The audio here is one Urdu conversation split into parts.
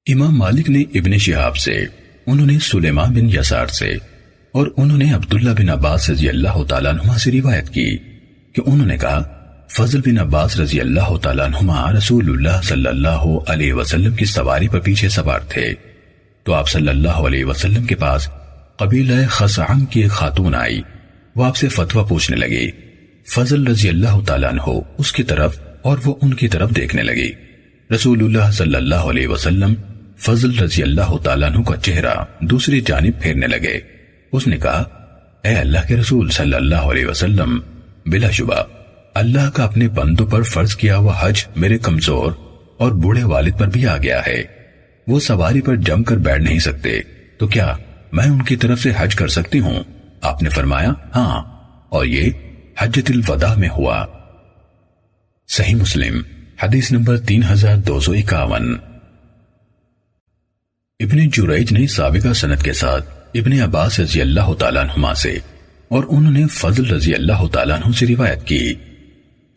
امام مالک نے ابن شہاب سے، انہوں نے سلیمان بن یسار سے، اور انہوں نے عبداللہ بن عباس رضی اللہ تعالیٰ عنہما سے روایت کی کہ انہوں نے کہا فضل بن عباس رضی اللہ تعالیٰ عنہما رسول اللہ صلی اللہ علیہ وسلم کی سواری پر پیچھے سوار تھے، تو آپ صلی اللہ علیہ وسلم کے پاس قبیلہ خثعم کی ایک خاتون آئی، وہ آپ سے فتویٰ پوچھنے لگی۔ فضل رضی اللہ تعالیٰ عنہ اس کی طرف اور وہ ان کی طرف دیکھنے لگی۔ رسول اللہ صلی اللہ علیہ وسلم فضل رضی اللہ تعالیٰ عنہ کا چہرہ دوسری جانب پھیرنے لگے۔ اس نے کہا اے اللہ کے رسول صلی اللہ علیہ وسلم، بلا شبہ اللہ کا اپنے بندوں پر فرض کیا ہوا حج میرے کمزور اور بوڑھے والد پر بھی آ گیا ہے، وہ سواری پر جم کر بیٹھ نہیں سکتے، تو کیا میں ان کی طرف سے حج کر سکتی ہوں؟ آپ نے فرمایا ہاں، اور یہ حجۃ الوداع میں ہوا۔ صحیح مسلم حدیث نمبر 3251۔ ابن جریج نے سابقہ سند کے ساتھ ابن عباس رضی اللہ تعالیٰ عنہما سے اور انہوں نے فضل رضی اللہ تعالیٰ عنہ سے روایت کی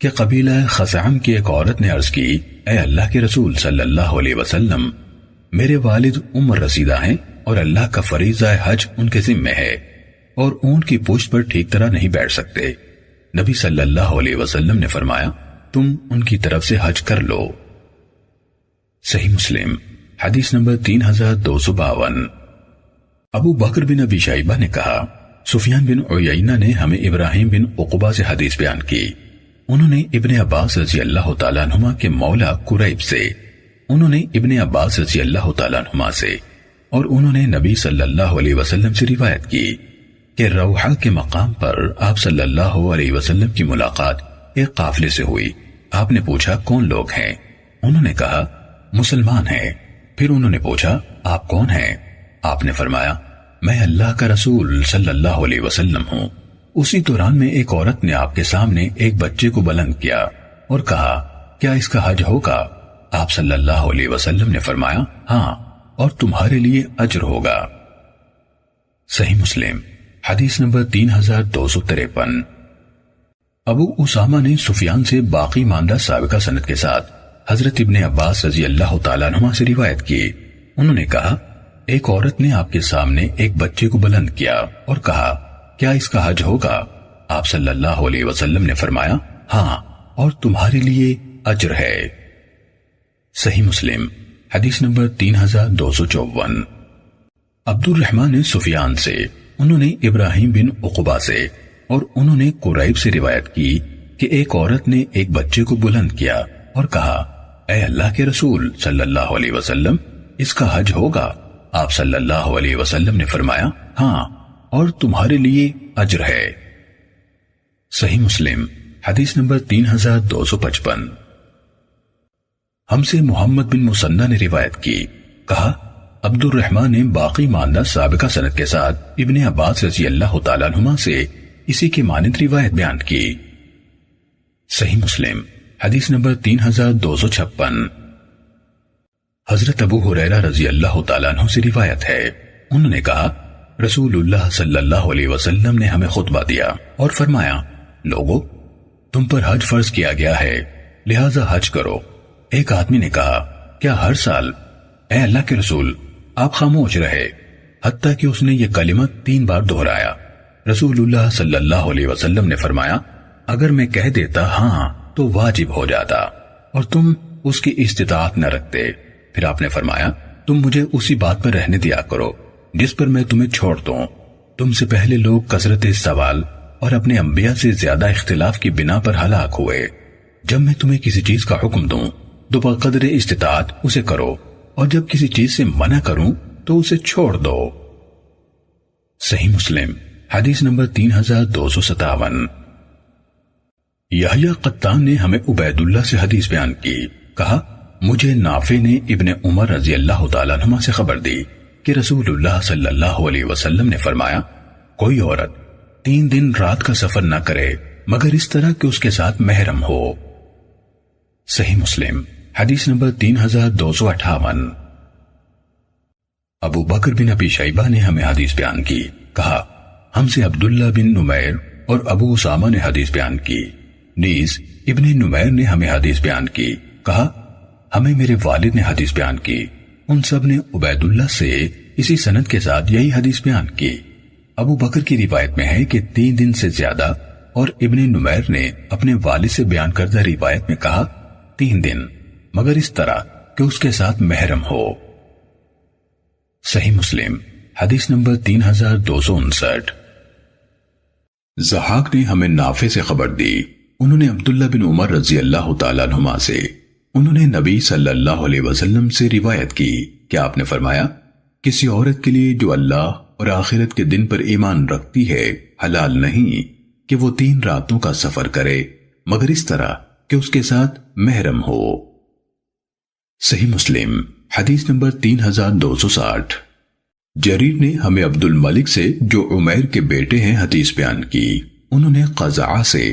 کہ قبیلہ خثعم کی ایک عورت نے عرض کی اے اللہ کے رسول صلی اللہ علیہ وسلم، میرے والد عمر رسیدہ ہیں اور اللہ کا فریضہ حج ان کے ذمہ ہے اور اونٹ کی پشت پر ٹھیک طرح نہیں بیٹھ سکتے۔ نبی صلی اللہ علیہ وسلم نے فرمایا تم ان کی طرف سے حج کر لو۔ صحیح مسلم حدیث نمبر 3252۔ ابو بکر بن ابی شیبہ نے کہا سفیان بن عیینہ نے ہمیں ابراہیم بن عقبہ سے حدیث بیان کی، انہوں نے ابن عباس رضی اللہ تعالیٰ عنہما کے مولا قریب سے، انہوں نے ابن عباس رضی اللہ تعالیٰ عنہما سے، اور انہوں نے نبی صلی اللہ علیہ وسلم سے روایت کی کہ روحہ کے مقام پر آپ صلی اللہ علیہ وسلم کی ملاقات ایک قافلے سے ہوئی۔ آپ نے پوچھا کون لوگ ہیں؟ انہوں نے کہا مسلمان ہیں۔ پھر انہوں نے پوچھا آپ کون ہیں؟ آپ نے فرمایا میں اللہ کا رسول صلی اللہ علیہ وسلم ہوں۔ اسی دوران میں ایک عورت نے آپ کے سامنے ایک بچے کو بلند کیا اور کہا کیا اس کا حج ہوگا؟ آپ صلی اللہ علیہ وسلم نے فرمایا ہاں، اور تمہارے لیے اجر ہوگا۔ صحیح مسلم حدیث نمبر 3253۔ ابو اسامہ نے سفیان سے باقی ماندہ سابقہ سند کے ساتھ حضرت ابن عباس رضی اللہ تعالیٰ عنہما سے روایت کی، انہوں نے کہا ایک عورت نے آپ کے سامنے ایک بچے کو بلند کیا اور کہا کیا اس کا حج ہوگا؟ آپ صلی اللہ علیہ وسلم نے فرمایا ہاں، اور تمہارے لیے اجر ہے۔ صحیح مسلم حدیث نمبر 3254۔ عبد الرحمن نے سفیان سے، انہوں نے ابراہیم بن عقبہ سے، اور انہوں نے قریب سے روایت کی کہ ایک عورت نے ایک بچے کو بلند کیا اور کہا اے اللہ کے رسول صلی اللہ علیہ وسلم، اس کا حج ہوگا؟ آپ صلی اللہ علیہ وسلم نے فرمایا ہاں، اور تمہارے لیے اجر ہے۔ صحیح مسلم حدیث نمبر 3255۔ ہم سے محمد بن مسنہ نے روایت کی، کہا عبد الرحمن نے باقی ماندہ سابقہ سند کے ساتھ ابن عباس رضی اللہ تعالیٰ عنہما سے اسی کے مانند روایت بیان کی۔ صحیح مسلم حدیث نمبر 3256۔ حضرت ابو ہریرہ رضی اللہ تعالیٰ عنہ سے روایت ہے، انہوں نے کہا رسول اللہ صلی اللہ علیہ وسلم نے ہمیں خطبہ دیا اور فرمایا لوگو تم پر حج فرض کیا گیا ہے، لہذا حج کرو۔ ایک آدمی نے کہا کیا ہر سال؟ اے اللہ کے رسول، آپ خاموش رہے حتیٰ کہ اس نے یہ کلمہ 3 بار دہرایا۔ رسول اللہ صلی اللہ علیہ وسلم نے فرمایا اگر میں کہہ دیتا ہاں تو واجب ہو جاتا اور تم اس کی استطاعت نہ رکھتے۔ پھر آپ نے فرمایا تم مجھے اسی بات پر رہنے دیا کرو جس پر میں تمہیں چھوڑ دوں۔ تم سے پہلے لوگ کثرت سوال اور اپنے انبیاء سے زیادہ اختلاف کی بنا پر ہلاک ہوئے۔ جب میں تمہیں کسی چیز کا حکم دوں تو بقدر استطاعت اسے کرو، اور جب کسی چیز سے منع کروں تو اسے چھوڑ دو۔ صحیح مسلم حدیث نمبر 3257۔ یحییٰ قطان نے ہمیں عبید اللہ سے حدیث بیان کی، کہا مجھے نافع نے ابن عمر رضی اللہ تعالیٰ عنہما سے خبر دی کہ رسول اللہ صلی اللہ علیہ وسلم نے فرمایا کوئی عورت 3 دن رات کا سفر نہ کرے مگر اس طرح کہ اس کے ساتھ محرم ہو۔ صحیح مسلم حدیث نمبر 3258۔ ابو بکر بن ابی شیبہ نے ہمیں حدیث بیان کی، کہا ہم سے عبداللہ بن نمیر اور ابو اسامہ نے حدیث بیان کی، نیز ابن نمیر نے ہمیں حدیث بیان کی، کہا ہمیں میرے والد نے حدیث بیان کی، ان سب نے عبید اللہ سے اسی سند کے ساتھ یہی حدیث بیان کی۔ ابو بکر کی روایت میں ہے کہ 3 دن سے زیادہ، اور ابن نمیر نے اپنے والد سے بیان کردہ روایت میں کہا 3 دن، مگر اس طرح کہ اس کے ساتھ محرم ہو۔ صحیح مسلم حدیث نمبر 3259۔ ضحاک نے ہمیں نافع سے خبر دی، انہوں نے عبداللہ بن عمر رضی اللہ تعالیٰ عنہما سے، انہوں نے نبی صلی اللہ علیہ وسلم سے روایت کی کہ آپ نے فرمایا، کسی عورت کے لیے جو اللہ اور آخرت کے دن پر ایمان رکھتی ہے حلال نہیں کہ وہ 3 راتوں کا سفر کرے مگر اس طرح کہ اس کے ساتھ محرم ہو۔ صحیح مسلم حدیث نمبر 3260۔ جریر نے ہمیں عبد الملک سے جو عمیر کے بیٹے ہیں حدیث بیان کی، انہوں نے قزعہ سے،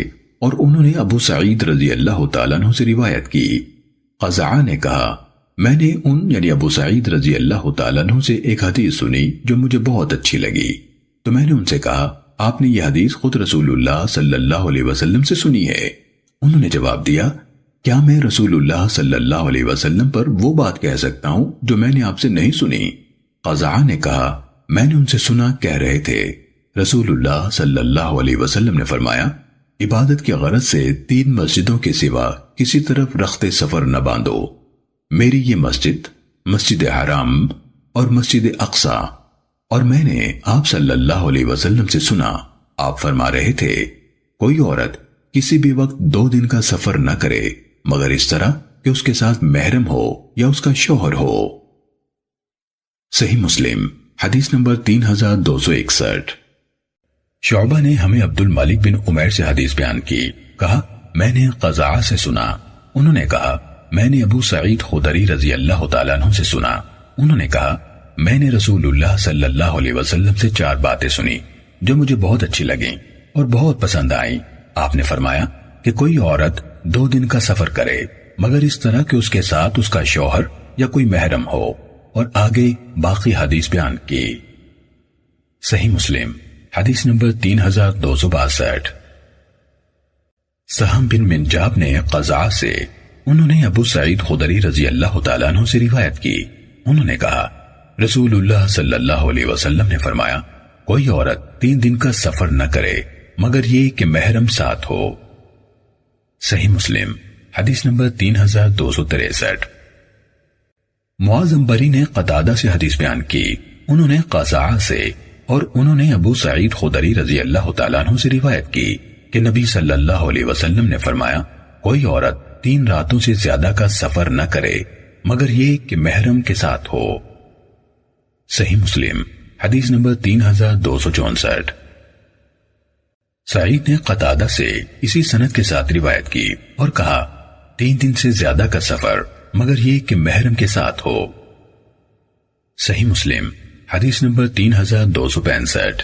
اور انہوں نے ابو سعید رضی اللہ تعالیٰ عنہ سے روایت کی۔ قزعہ نے کہا، میں نے یعنی ابو سعید رضی اللہ تعالیٰ عنہ سے ایک حدیث سنی جو مجھے بہت اچھی لگی، تو میں نے ان سے کہا، آپ نے یہ حدیث خود رسول اللہ صلی اللہ علیہ وسلم سے سنی ہے؟ انہوں نے جواب دیا، کیا میں رسول اللہ صلی اللہ علیہ وسلم پر وہ بات کہہ سکتا ہوں جو میں نے آپ سے نہیں سنی؟ قزعہ نے کہا، میں نے ان سے سنا کہہ رہے تھے، رسول اللہ صلی اللہ علیہ وسلم نے فرمایا، عبادت کی غرض سے 3 مسجدوں کے سوا کسی طرف رخت سفر نہ باندھو، میری یہ مسجد، مسجد حرام اور مسجد اقصی۔ اور میں نے آپ صلی اللہ علیہ وسلم سے سنا، آپ فرما رہے تھے، کوئی عورت کسی بھی وقت 2 دن کا سفر نہ کرے مگر اس طرح کہ اس کے ساتھ محرم ہو یا اس کا شوہر ہو۔ صحیح مسلم حدیث نمبر 3261۔ شعبہ نے ہمیں عبد الملک بن عمیر سے حدیث بیان کی، کہا، میں نے قزعہ سے سنا، انہوں نے کہا، میں نے ابو سعید خدری رضی اللہ تعالیٰ عنہ سے سنا، انہوں نے کہا، میں نے رسول اللہ صلی اللہ علیہ وسلم سے 4 باتیں سنی جو مجھے بہت اچھی لگیں اور بہت پسند آئیں۔ آپ نے فرمایا کہ کوئی عورت 2 دن کا سفر کرے مگر اس طرح کہ اس کے ساتھ اس کا شوہر یا کوئی محرم ہو، اور آگے باقی حدیث بیان کی۔ صحیح مسلم حدیث نمبر 3262۔ سہم بن منجاب نے قزعہ سے، انہوں نے ابو سعید خدری رضی اللہ تعالیٰ عنہ سے روایت کی، انہوں نے کہا، رسول اللہ صلی اللہ علیہ وسلم نے فرمایا، کوئی عورت 3 دن کا سفر نہ کرے مگر یہ کہ محرم ساتھ ہو۔ صحیح مسلم حدیث نمبر 3263۔ معاذ عنبری نے قتادہ سے حدیث بیان کی، انہوں نے قزعہ سے، اور انہوں نے ابو سعید خدری رضی اللہ تعالیٰ عنہ سے روایت کی کہ نبی صلی اللہ علیہ وسلم نے فرمایا، کوئی عورت 3 راتوں سے زیادہ کا سفر نہ کرے مگر یہ کہ محرم کے ساتھ ہو۔ صحیح مسلم حدیث نمبر 3264۔ سعید نے قتادہ سے اسی سند کے ساتھ روایت کی اور کہا، 3 دن سے زیادہ کا سفر مگر یہ کہ محرم کے ساتھ ہو۔ صحیح مسلم حدیث نمبر 3265۔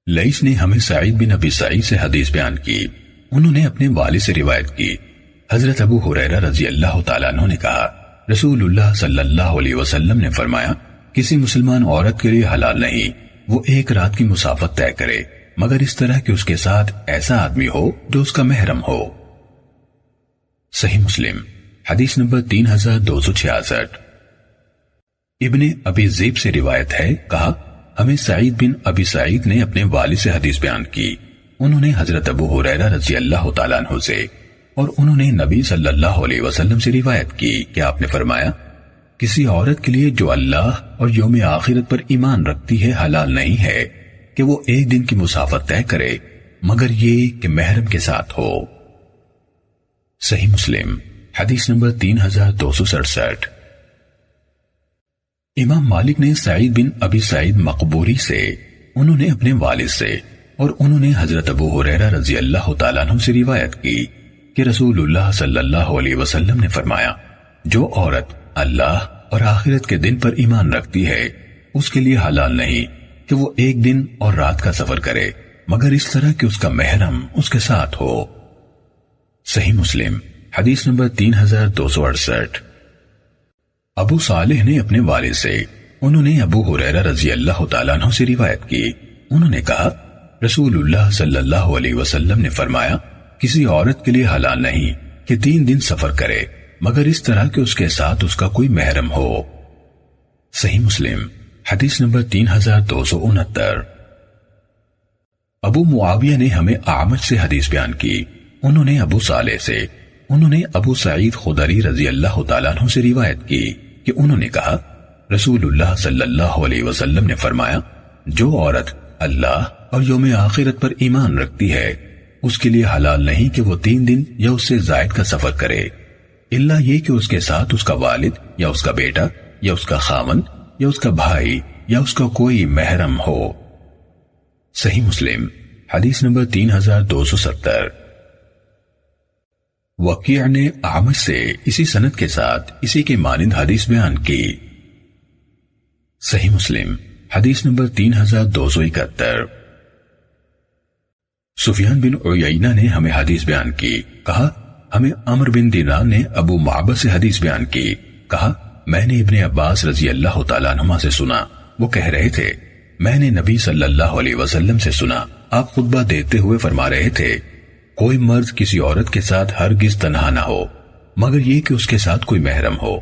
لیث نے ہمیں سعید بن ابی سعید سے حدیث بیان کی، انہوں نے اپنے والد سے روایت کی، حضرت ابو ہریرہ رضی اللہ تعالیٰ عنہ نے کہا، رسول اللہ صلی اللہ علیہ وسلم نے فرمایا، کسی مسلمان عورت کے لیے حلال نہیں وہ 1 رات کی مسافت طے کرے مگر اس طرح کہ اس کے ساتھ ایسا آدمی ہو جو اس کا محرم ہو۔ صحیح مسلم حدیث نمبر 3266۔ ابن ابی ذئب سے روایت ہے، کہا، ہمیں سعید بن ابی سعید نے اپنے والد سے حدیث بیان کی، انہوں نے حضرت ابو ہریرہ رضی اللہ تعالیٰ عنہ سے، اور انہوں نے نبی صلی اللہ علیہ وسلم سے روایت کی کہ آپ نے فرمایا، کسی عورت کے لیے جو اللہ اور یوم آخرت پر ایمان رکھتی ہے حلال نہیں ہے کہ وہ 1 دن کی مسافت طے کرے مگر یہ کہ محرم کے ساتھ ہو۔ صحیح مسلم حدیث نمبر 3267۔ امام مالک نے سعید بن ابی سعید مقبوری سے، انہوں نے اپنے والد سے، اور انہوں نے حضرت ابو ہریرہ رضی اللہ تعالیٰ عنہ سے روایت کی کہ رسول اللہ صلی اللہ علیہ وسلم نے فرمایا، جو عورت اللہ اور آخرت کے دن پر ایمان رکھتی ہے اس کے لیے حلال نہیں کہ وہ 1 دن اور رات کا سفر کرے مگر اس طرح کہ اس کا محرم اس کے ساتھ ہو۔ صحیح مسلم حدیث نمبر 3268۔ ابو صالح نے اپنے والد سے، انہوں نے ابو ہریرہ رضی اللہ تعالیٰ عنہ سے روایت کی، انہوں نے کہا، رسول اللہ صلی اللہ علیہ وسلم نے فرمایا، کسی عورت کے لیے حلال نہیں کہ 3 دن سفر کرے مگر اس طرح کہ اس کے ساتھ اس کا کوئی محرم ہو۔ صحیح مسلم حدیث نمبر 3269۔ ابو معاویہ نے ہمیں اعمش سے حدیث بیان کی، انہوں نے ابو صالح سے، انہوں نے ابو سعید خدری رضی اللہ تعالیٰ عنہ سے روایت کی کہ انہوں نے کہا رسول اللہ صلی اللہ علیہ وسلم نے فرمایا جو عورت اللہ اور یوم آخرت پر ایمان رکھتی ہے اس کے لیے حلال نہیں کہ وہ 3 دن یا اس سے زائد کا سفر کرے، الا یہ کہ اس کے ساتھ اس کا والد یا اس کا بیٹا یا اس کا خامن یا اس کا بھائی یا اس کا کوئی محرم ہو۔ صحیح مسلم حدیث نمبر 3270۔ وکیع نے اعمش سے اسی سند کے ساتھ اسی کے مانند حدیث بیان کی۔ صحیح مسلم حدیث نمبر 3271۔ سفیان بن عیینہ نے ہمیں حدیث بیان کی، کہا ہمیں عمرو بن دینار نے ابو معبد سے حدیث بیان کی، کہا میں نے ابن عباس رضی اللہ تعالیٰ عنہما سے سنا، وہ کہہ رہے تھے میں نے نبی صلی اللہ علیہ وسلم سے سنا، آپ خطبہ دیتے ہوئے فرما رہے تھے کوئی مرد کسی عورت کے ساتھ ہرگز تنہا نہ ہو مگر یہ کہ اس کے ساتھ کوئی محرم ہو،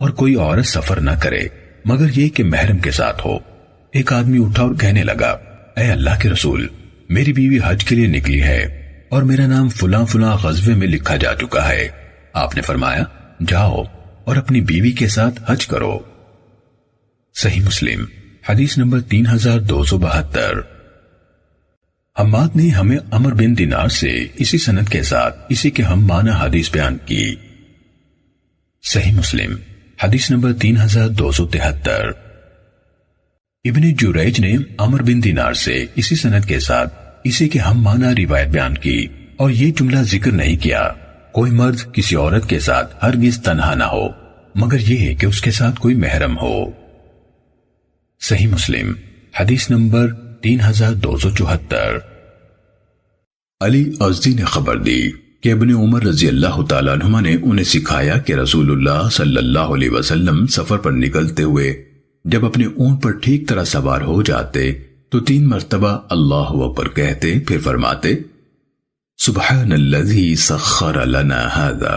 اور کوئی عورت سفر نہ کرے مگر یہ کہ محرم کے ساتھ ہو۔ ایک آدمی اٹھا اور کہنے لگا اے اللہ کے رسول، میری بیوی حج کے لیے نکلی ہے اور میرا نام فلاں فلاں غزوے میں لکھا جا چکا ہے۔ آپ نے فرمایا جاؤ اور اپنی بیوی کے ساتھ حج کرو۔ صحیح مسلم حدیث نمبر 3272۔ حماد نے ہمیں عمرو بن دینار سے اسی سند کے ساتھ اسی کے ہم معنی حدیث بیان کی۔ صحیح مسلم حدیث نمبر 3273۔ ابن جریج نے عمرو بن دینار سے اسی سند کے ساتھ اسی کے ہم معنی روایت بیان کی اور یہ جملہ ذکر نہیں کیا کوئی مرد کسی عورت کے ساتھ ہرگز تنہا نہ ہو مگر یہ کہ اس کے ساتھ کوئی محرم ہو۔ صحیح مسلم حدیث نمبر 3274۔ علی ازدی نے خبر دی کہ ابن عمر رضی اللہ تعالیٰ عنہما نے انہیں سکھایا کہ رسول اللہ صلی اللہ علیہ وسلم سفر پر نکلتے ہوئے جب اپنے اونٹ پر ٹھیک طرح سوار ہو جاتے تو 3 مرتبہ اللہ اکبر کہتے، پھر فرماتے سبحان الذی سخر لنا هذا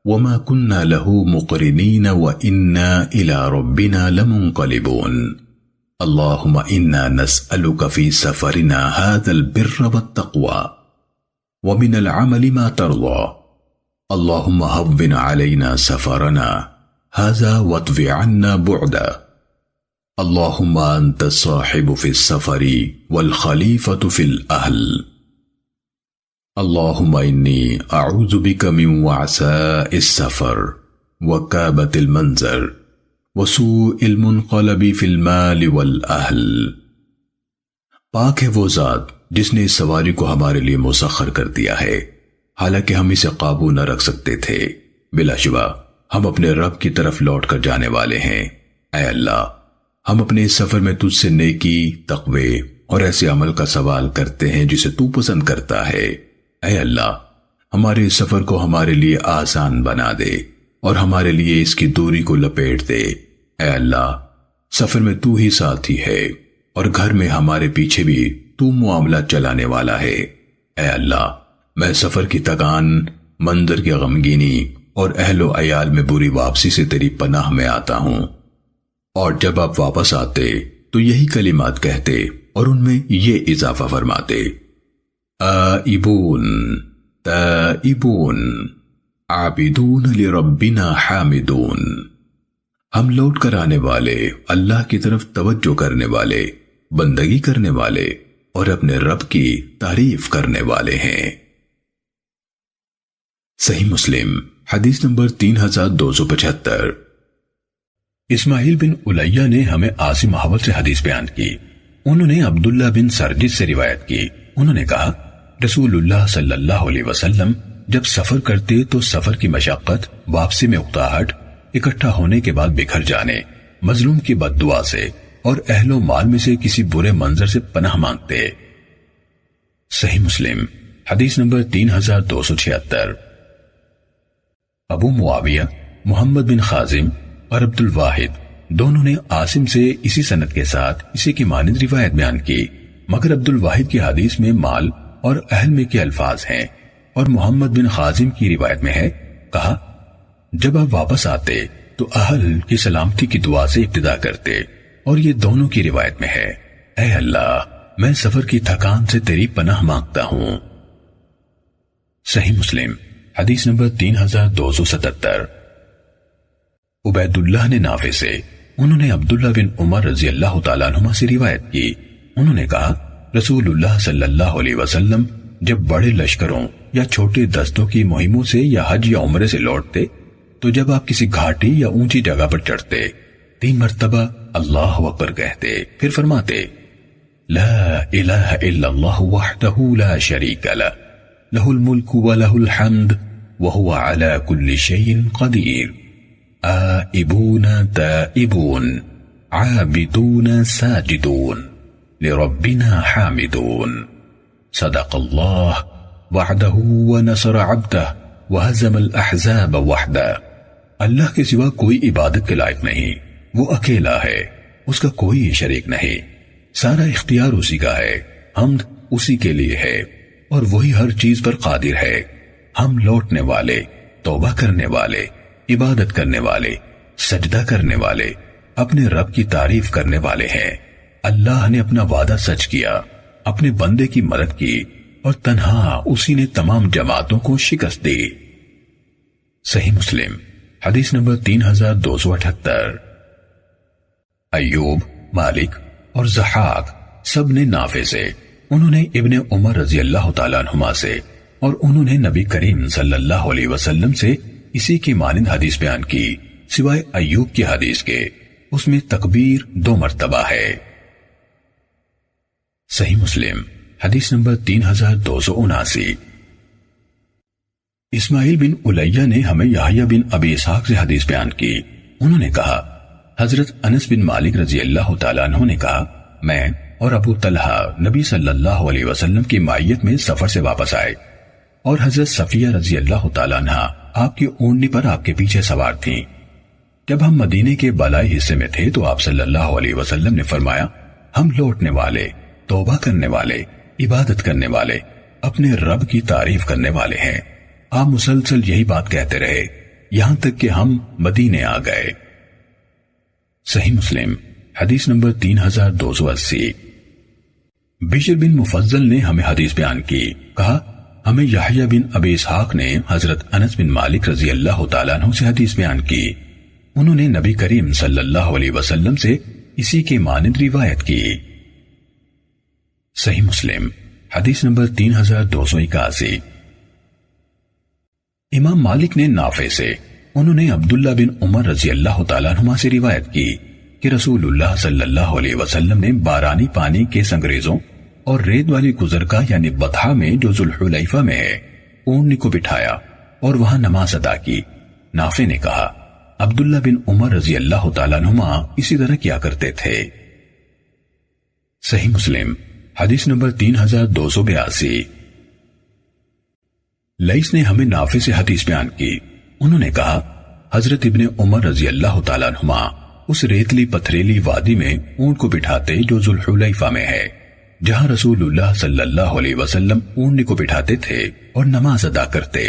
وما كنا له مقرنین وإنا إلى ربنا لمنقلبون اللهم إنا نسألك في سفرنا هذا البر والتقوى ومن العمل ما ترضى اللهم هون علينا سفرنا هذا واطو عنا بعدا اللهم أنت الصاحب في السفر والخليفة في الأهل اللهم إني أعوذ بك من وعساء السفر وكابة المنظر وسوء المنقلب في المال والأهل۔ پاک ہے وہ ذات جس نے اس سواری کو ہمارے لیے مسخر کر دیا ہے حالانکہ ہم اسے قابو نہ رکھ سکتے تھے، بلا شبہ ہم اپنے رب کی طرف لوٹ کر جانے والے ہیں۔ اے اللہ ہم اپنے اس سفر میں تجھ سے نیکی، تقوی اور ایسے عمل کا سوال کرتے ہیں جسے تو پسند کرتا ہے۔ اے اللہ ہمارے اس سفر کو ہمارے لیے آسان بنا دے اور ہمارے لیے اس کی دوری کو لپیٹ دے۔ اے اللہ سفر میں تو ہی ساتھی ہے اور گھر میں ہمارے پیچھے بھی تو معاملہ چلانے والا ہے۔ اے اللہ میں سفر کی تکان، منظر کی غمگینی اور اہل و عیال میں بری واپسی سے تیری پناہ میں آتا ہوں، اور جب آپ واپس آتے تو یہی کلمات کہتے اور ان میں یہ اضافہ فرماتے آئبون تائبون عابدون لربنا حامدون، ہم لوٹ کر آنے والے، اللہ کی طرف توجہ کرنے والے، بندگی کرنے والے اور اپنے رب کی تعریف کرنے والے ہیں۔ صحیح مسلم حدیث نمبر 3275۔ اسماعیل بن الیہ نے ہمیں عاصم احول سے حدیث بیان کی، انہوں نے عبداللہ بن سرجس سے روایت کی، انہوں نے کہا رسول اللہ صلی اللہ علیہ وسلم جب سفر کرتے تو سفر کی مشقت، واپسی میں اکتاہٹ، اکٹھا ہونے کے بعد بکھر جانے، مظلوم کی بد دعا سے اور اہل و مال میں سے کسی برے منظر سے پناہ مانگتے۔ صحیح مسلم حدیث نمبر 3276۔ ابو معاویہ، محمد بن خازم اور عبد الواحد دونوں نے عاصم سے اسی سند کے ساتھ اسی کی مانند روایت بیان کی، مگر عبد الواحد کی حدیث میں مال اور اہل میں کے الفاظ ہیں اور محمد بن خازم کی روایت میں ہے، کہا جب آپ واپس آتے تو اہل کی سلامتی کی دعا سے ابتدا کرتے، اور یہ دونوں کی روایت میں ہے، اے اللہ میں سفر کی تھکان سے تیری پناہ مانگتا ہوں۔ صحیح مسلم حدیث نمبر 3277۔ عبید اللہ نے نافع سے، انہوں نے عبداللہ بن عمر رضی اللہ تعالیٰ عنہما سے روایت کی، انہوں نے کہا رسول اللہ صلی اللہ علیہ وسلم جب بڑے لشکروں یا چھوٹے دستوں کی مہموں سے یا حج یا عمرے سے لوٹتے تو جب آپ کسی گھاٹی یا اونچی جگہ پر چڑھتے 3 مرتبہ اللہ اکبر کہتے، پھر فرماتے لا الہ الا اللہ وحدہ لا شریک لہ لہ الملک ولہ الحمد وہو علی کل شیء قدیر آئبون تائبون عابدون ساجدون لربنا حامدون صدق اللہ وعدہ ونصر عبدہ وہزم الاحزاب وحدہ۔ اللہ کے سوا کوئی عبادت کے لائق نہیں، وہ اکیلا ہے، اس کا کوئی شریک نہیں، سارا اختیار اسی کا ہے، حمد اسی کے لیے ہے، اور وہی ہر چیز پر قادر ہے۔ ہم لوٹنے والے، توبہ کرنے والے، عبادت کرنے والے، سجدہ کرنے والے، اپنے رب کی تعریف کرنے والے ہیں۔ اللہ نے اپنا وعدہ سچ کیا، اپنے بندے کی مدد کی، اور تنہا اسی نے تمام جماعتوں کو شکست دی۔ صحیح مسلم حدیث نمبر 3278۔ ایوب، مالک اور ضحاک سب نے نافع سے، انہوں نے ابن عمر رضی اللہ تعالیٰ عنہما سے، اور انہوں نے نبی کریم صلی اللہ علیہ وسلم سے اسی کی مانند حدیث بیان کی، سوائے ایوب کی حدیث کے، اس میں تکبیر 2 مرتبہ ہے۔ صحیح مسلم حدیث نمبر 3279۔ اسماعیل بن الیہ نے ہمیں یحییٰ بن ابی اسحاق سے حدیث بیان کی، انہوں نے کہا حضرت انس بن مالک رضی اللہ تعالیٰ عنہ نے کہا میں اور ابو طلحہ نبی صلی اللہ علیہ وسلم کی معیت میں سفر سے واپس آئے، اور حضرت صفیہ رضی اللہ تعالیٰ عنہ آپ کی اونٹنی پر آپ کے پیچھے سوار تھیں۔ جب ہم مدینے کے بالائی حصے میں تھے تو آپ صلی اللہ علیہ وسلم نے فرمایا ہم لوٹنے والے، توبہ کرنے والے، عبادت کرنے والے، اپنے رب کی تعریف کرنے والے ہیں۔ آپ مسلسل یہی بات کہتے رہے یہاں تک کہ ہم مدینے آ گئے۔ صحیح مسلم حدیث نمبر 3280۔ بشر بن مفضل نے ہمیں حدیث بیان کی، کہا ہمیں یحییٰ بن ابی اسحاق نے حضرت انس بن مالک رضی اللہ تعالیٰ عنہ سے حدیث بیان کی، انہوں نے نبی کریم صلی اللہ علیہ وسلم سے اسی کے مانند روایت کی۔ صحیح مسلم حدیث نمبر 3281۔ امام مالک نے نافع سے، انہوں نے عبداللہ بن عمر رضی اللہ تعالیٰ عنہما سے روایت کی کہ رسول اللہ صلی اللہ علیہ وسلم نے بارانی پانی کے سنگریزوں اور ریت والی گزرگاہ یعنی بطحا میں جو ذوالحلیفہ میں ہے اونٹنی کو بٹھایا اور وہاں نماز ادا کی۔ نافع نے کہا عبداللہ بن عمر رضی اللہ تعالیٰ عنہما اسی طرح کیا کرتے تھے۔ صحیح مسلم حدیث نمبر 3282۔ لیث نے ہمیں نافع سے حدیث بیان کی، انہوں نے کہا حضرت ابن عمر رضی اللہ تعالیٰ عنہما اس ریتلی پتھریلی وادی میں اونٹ کو بٹھاتے جو ذوالحلیفہ میں ہے، جہاں رسول اللہ صلی اللہ علیہ وسلم اونٹنی کو بٹھاتے تھے اور نماز ادا کرتے۔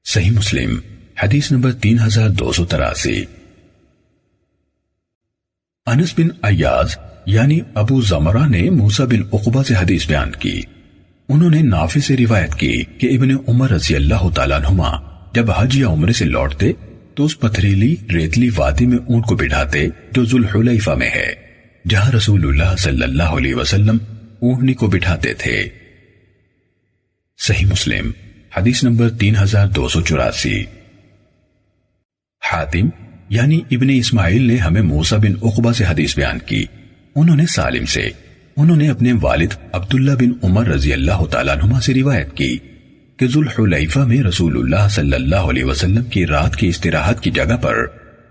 صحیح مسلم حدیث نمبر 3283۔ انس بن ایاز یعنی ابو زمرہ نے موسیٰ بن عقبہ سے حدیث بیان کی، انہوں نے نافع سے روایت کی کہ ابن عمر رضی اللہ تعالیٰ عنہما جب حج یا عمرے سے لوٹتے تو اس پتھریلی ریتلی وادی میں اونٹ کو بٹھاتے جو ذوالحلیفہ میں ہے، جہاں رسول اللہ صلی اللہ علیہ وسلم اونٹنی کو بٹھاتے تھے۔ صحیح مسلم حدیث نمبر 3284۔ حاتم یعنی ابن اسماعیل نے ہمیں موسیٰ بن عقبہ سے حدیث بیان کی، انہوں نے سالم سے، انہوں نے اپنے والد عبداللہ بن عمر رضی اللہ تعالیٰ عنہما سے روایت کی کہ ذوالحلیفہ میں رسول اللہ صلی اللہ علیہ وسلم کی رات کی استراحت کی جگہ پر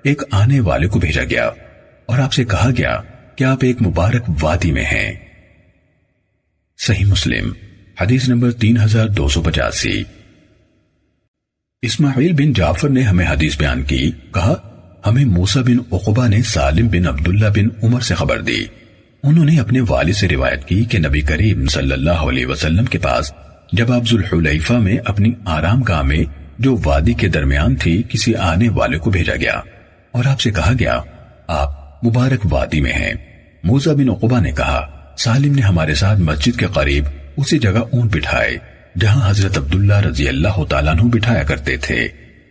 ایک آنے والے کو بھیجا گیا اور آپ سے کہا گیا کہ آپ ایک مبارک وادی میں ہیں۔ صحیح مسلم حدیث نمبر 3285۔ اسماعیل بن جعفر نے ہمیں حدیث بیان کی، کہا ہمیں موسیٰ بن عقبہ نے سالم بن عبداللہ بن عمر سے خبر دی، انہوں نے اپنے والد سے روایت کی کہ نبی کریم صلی اللہ علیہ وسلم کے پاس جب آپ ذوالحلیفہ میں اپنی آرام گاہ میں جو وادی کے درمیان تھی کسی آنے والے کو بھیجا گیا اور آپ سے کہا گیا آپ مبارک وادی میں ہیں۔ موسیٰ بن عقبہ نے کہا سالم نے ہمارے ساتھ مسجد کے قریب اسی جگہ اونٹ بٹھائے جہاں حضرت عبداللہ رضی اللہ تعالیٰ عنہ بٹھایا کرتے تھے۔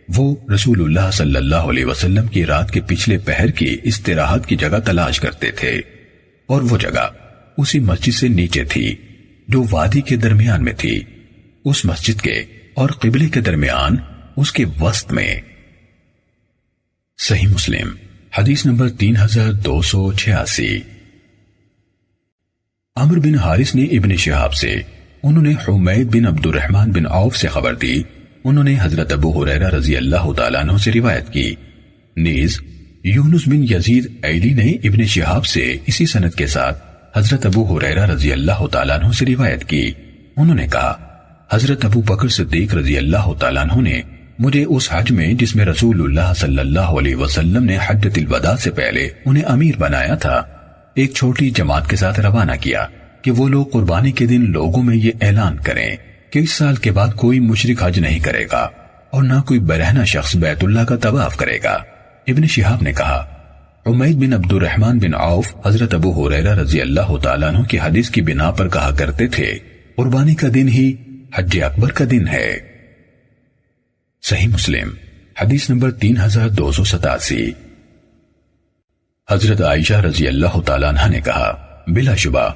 وہ رسول اللہ صلی اللہ علیہ وسلم کی رات کے پچھلے پہر کی استراحت کی جگہ تلاش کرتے تھے اور وہ جگہ اسی مسجد سے نیچے تھی جو وادی کے درمیان میں تھی، اس مسجد کے اور قبلے کے درمیان اس کے وسط میں۔ صحیح مسلم حدیث نمبر 3286۔ عمرو بن حارث نے ابن شہاب سے، انہوں نے حمید بن عبد الرحمن بن عوف سے خبر دی، انہوں نے حضرت ابو ہریرہ رضی اللہ تعالیٰ عنہ سے روایت کی۔ نیز یونس بن یزید ایلی نے ابن شہاب سے اسی سند کے ساتھ حضرت ابو ہریرہ رضی اللہ تعالیٰ عنہ سے روایت کی، انہوں نے کہا حضرت ابو بکر صدیق رضی اللہ تعالیٰ عنہ نے مجھے اس حج میں جس میں رسول اللہ صلی اللہ علیہ وسلم نے حجۃ الوداع سے پہلے انہیں امیر بنایا تھا، ایک چھوٹی جماعت کے ساتھ روانہ کیا کہ وہ لوگ قربانی کے دن لوگوں میں یہ اعلان کریں کہ اس سال کے بعد کوئی مشرک حج نہیں کرے گا اور نہ کوئی برہنہ شخص بیت اللہ کا طواف کرے گا۔ ابن شہاب نے کہا حمید بن عبد الرحمن بن عوف حضرت ابو ہریرہ رضی اللہ تعالیٰ عنہ کی حدیث کی بنا پر کہا کرتے تھے قربانی کا دن ہی حج اکبر کا دن ہے۔ صحیح مسلم حدیث نمبر 3287۔ حضرت عائشہ رضی اللہ تعالیٰ عنہ نے کہا بلا شبہ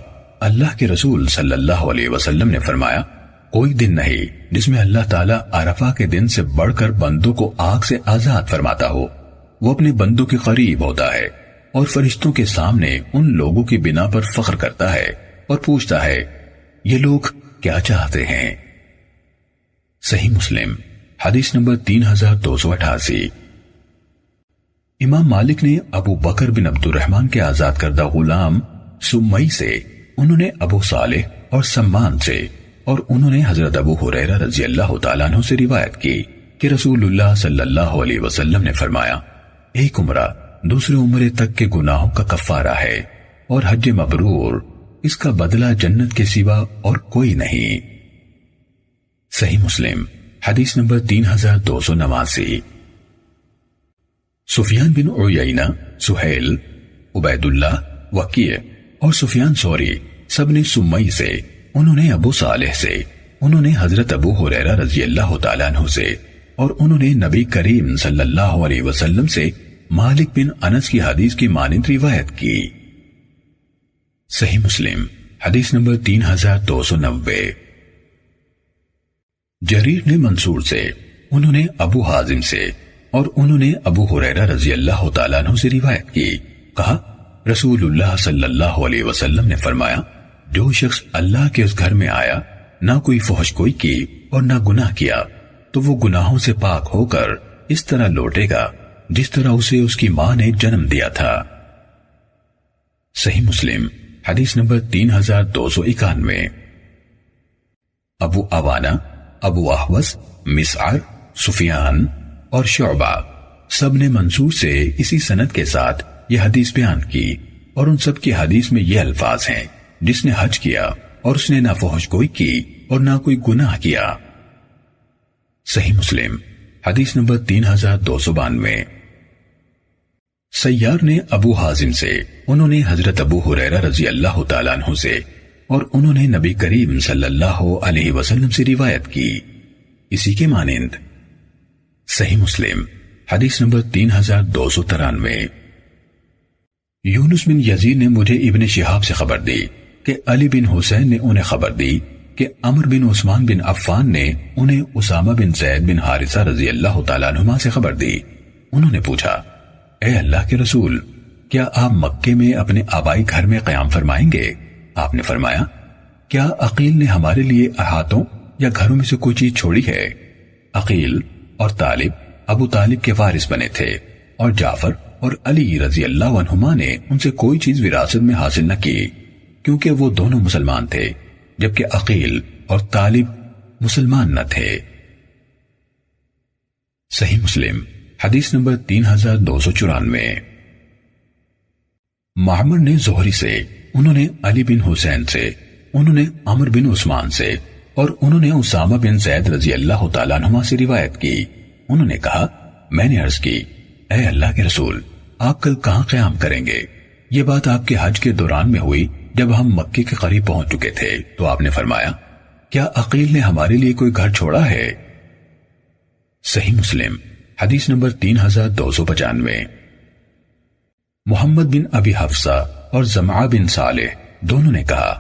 اللہ کے رسول صلی اللہ علیہ وسلم نے فرمایا کوئی دن نہیں جس میں اللہ تعالیٰ عرفہ کے دن سے بڑھ کر بندوں کو آگ سے آزاد فرماتا ہو، وہ اپنے بندوں کے قریب ہوتا ہے اور فرشتوں کے سامنے ان لوگوں کی بنا پر فخر کرتا ہے اور پوچھتا ہے یہ لوگ کیا چاہتے ہیں۔ صحیح مسلم حدیث نمبر 3288۔ امام مالک نے ابو بکر بن عبد الرحمن کے آزاد کردہ غلام سمئی سے، انہوں نے ابو صالح اور سمان سے، اور انہوں نے حضرت ابو ہریرہ رضی اللہ تعالیٰ عنہ سے روایت کی کہ رسول اللہ صلی اللہ علیہ وسلم نے فرمایا ایک عمرہ دوسرے عمرے تک کے گناہوں کا کفارہ ہے اور حج مبرور اس کا بدلہ جنت کے سوا اور کوئی نہیں۔ صحیح مسلم حدیث نمبر 3289۔ سفیان بن عیینہ، سہیل، عبید اللہ، وکیع اور سفیان ثوری سب نے سمئی سے، انہوں نے ابو صالح سے، انہوں نے حضرت ابو ہریرہ رضی اللہ تعالیٰ عنہ سے، اور انہوں نے نبی کریم صلی اللہ علیہ وسلم سے مالک بن انس کی حدیث کی مانند روایت کی۔ صحیح مسلم حدیث نمبر 3290۔ جریر نے منصور سے، انہوں نے ابو حازم سے، اور انہوں نے ابو ہریرہ رضی اللہ تعالیٰ عنہ سے روایت کی، کہا رسول اللہ صلی اللہ علیہ وسلم نے فرمایا جو شخص اللہ کے اس گھر میں آیا، نہ کوئی فحش کوئی کی اور نہ گناہ کیا، تو وہ گناہوں سے پاک ہو کر اس طرح لوٹے گا جس طرح اسے اس کی ماں نے جنم دیا تھا۔ صحیح مسلم حدیث نمبر 3291۔ ابو عوانہ، ابو احوص، مسعر، سفیان اور شعبہ سب نے منصور سے اسی سند کے ساتھ یہ حدیث بیان کی، اور ان سب کی حدیث میں یہ الفاظ ہیں جس نے حج کیا اور اس نے نہ فحش کوئی کی اور نہ کوئی گناہ کیا۔ صحیح مسلم حدیث نمبر 3292۔ سیار نے ابو حازم سے، انہوں نے حضرت ابو ہریرہ رضی اللہ تعالیٰ عنہ سے، اور انہوں نے نبی کریم صلی اللہ علیہ وسلم سے روایت کی اسی کے مانند۔ صحیح مسلم حدیث نمبر 3293۔ یونس بن یزید نے مجھے ابن شہاب سے خبر دی کہ علی بن حسین نے انہیں خبر دی کہ عمر بن عثمان بن عفان نے انہیں اسامہ بن زید بن حارثہ رضی اللہ تعالیٰ عنہما سے خبر دی۔ انہوں نے پوچھا اے اللہ کے رسول، کیا آپ مکے میں اپنے آبائی گھر میں قیام فرمائیں گے؟ آپ نے فرمایا کیا عقیل نے ہمارے لیے احاطوں یا گھروں میں سے کوئی چیز چھوڑی ہے؟ عقیل اور طالب ابو طالب کے وارث بنے تھے، اور جعفر اور علی رضی اللہ عنہما نے ان سے کوئی چیز وراثت میں حاصل نہ کی، کیونکہ وہ دونوں مسلمان تھے، جبکہ عقیل اور طالب مسلمان نہ تھے۔ صحیح مسلم حدیث نمبر 3294۔ معمر نے زہری سے، انہوں نے علی بن حسین سے، انہوں نے عمر بن عثمان سے، اور انہوں نے اسامہ بن زید رضی اللہ تعالیٰ عنہما سے روایت کی. انہوں نے کہا میں نے عرض کی اے اللہ کے رسول آپ کل کہاں قیام کریں گے؟ یہ بات آپ کے حج کے دوران میں ہوئی جب ہم مکے کے قریب پہنچ چکے تھے تو آپ نے فرمایا کیا عقیل نے ہمارے لیے کوئی گھر چھوڑا ہے؟ صحیح مسلم حدیث نمبر 3295. محمد بن ابی حفصہ اور زمعہ بن صالح دونوں نے کہا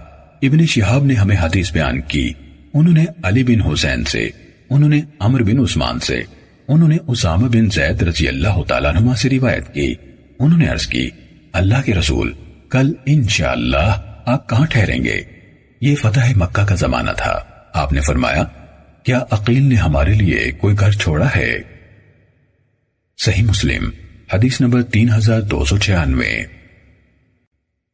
ابن شہاب نے ہمیں حدیث بیان کی. انہوں نے علی بن حسین سے, انہوں نے عمر بن عثمان سے, انہوں نے اسامہ بن زید رضی اللہ تعالیٰ عنہ سے روایت کی. انہوں نے عرض کی اللہ کے رسول کل انشاءاللہ آپ کہاں ٹھہریں گے؟ یہ فتح مکہ کا زمانہ تھا. آپ نے فرمایا کیا عقیل نے ہمارے لیے کوئی گھر چھوڑا ہے؟ صحیح مسلم حدیث نمبر 3296.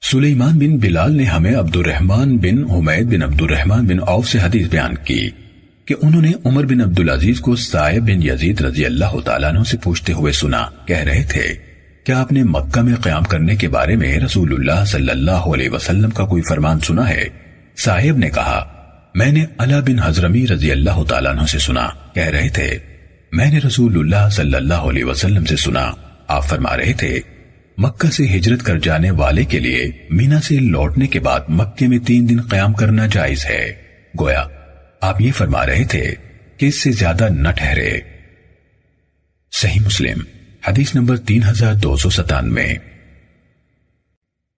سلیمان بن بلال نے ہمیں عبد الرحمن بن حمید بن عبد الرحمن بن عوف سے حدیث بیان کی کہ انہوں نے عمر بن عبدالعزیز کو سائب بن یزید رضی اللہ تعالیٰ عنہ سے پوچھتے ہوئے سنا. کہہ رہے تھے کیا آپ نے مکہ میں قیام کرنے کے بارے میں رسول اللہ صلی اللہ علیہ وسلم کا کوئی فرمان سنا ہے؟ صاحب نے کہا میں نے علا بن حضرمی رضی اللہ تعالیٰ عنہ سے سنا. کہہ رہے تھے میں نے رسول اللہ صلی اللہ علیہ وسلم سے سنا آپ فرما رہے تھے مکہ سے ہجرت کر جانے والے کے لیے مینا سے لوٹنے کے بعد مکے میں 3 دن قیام کرنا جائز ہے. گویا آپ یہ فرما رہے تھے کہ اس سے زیادہ نہ ٹھہرے. صحیح مسلم حدیث نمبر 3297.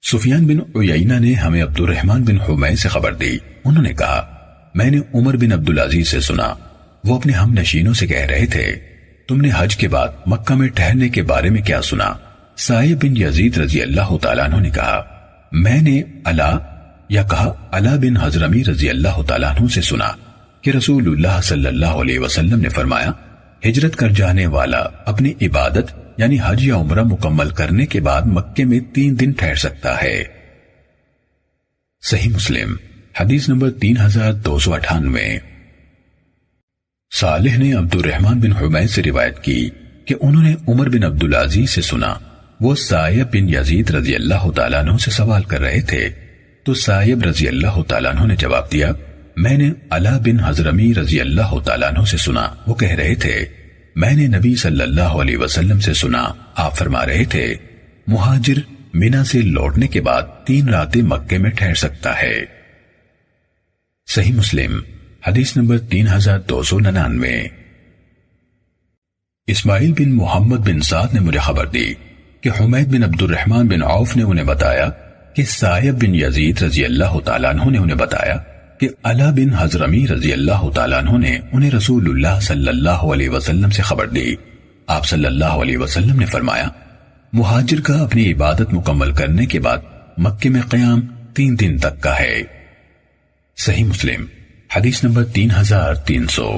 سفیان بن عیینہ نے ہمیں عبد الرحمن بن حمید سے خبر دی. انہوں نے کہا میں نے عمر بن عبدالعزیز سے سنا وہ اپنے ہم نشینوں سے کہہ رہے تھے تم نے حج کے بعد مکہ میں ٹھہرنے کے بارے میں کیا سنا؟ سائب بن یزید رضی اللہ تعالیٰ عنہ نے کہا میں نے علا بن حضرمی رضی اللہ تعالیٰ عنہ سے سنا کہ رسول اللہ صلی اللہ علیہ وسلم نے فرمایا ہجرت کر جانے والا اپنی عبادت یعنی حج یا عمرہ مکمل کرنے کے بعد مکے میں 3 دن ٹھہر سکتا ہے. صحیح مسلم حدیث نمبر 3298. صالح نے عبد الرحمن بن حمید سے روایت کی کہ انہوں نے عمر بن عبدالعزیز سے سنا وہ سائب بن یزید رضی اللہ تعالیٰ عنہ سے سوال کر رہے تھے تو سائب رضی اللہ تعالیٰ عنہ نے جواب دیا میں نے علا بن حضرمی رضی اللہ تعالیٰ عنہ سے سنا وہ کہہ رہے تھے میں نے نبی صلی اللہ علیہ وسلم سے سنا آپ فرما رہے تھے مہاجر مینا سے لوٹنے کے بعد 3 راتیں مکے میں ٹھہر سکتا ہے. صحیح مسلم حدیث نمبر 3299. اسماعیل بن محمد بن سعد نے مجھے خبر دی کہ حمید بن عبد الرحمن بن عوف نے انہیں بتایا کہ سائب بن یزید رضی اللہ تعالیٰ عنہ نے انہیں بتایا کہ علا بن حضرمی رضی اللہ تعالیٰ عنہ نے انہیں رسول اللہ صلی اللہ علیہ وسلم سے خبر دی. آپ صلی اللہ علیہ وسلم نے فرمایا مہاجر کا اپنی عبادت مکمل کرنے کے بعد مکے میں قیام 3 دن تک کا ہے. صحیح مسلم حدیث نمبر 3300.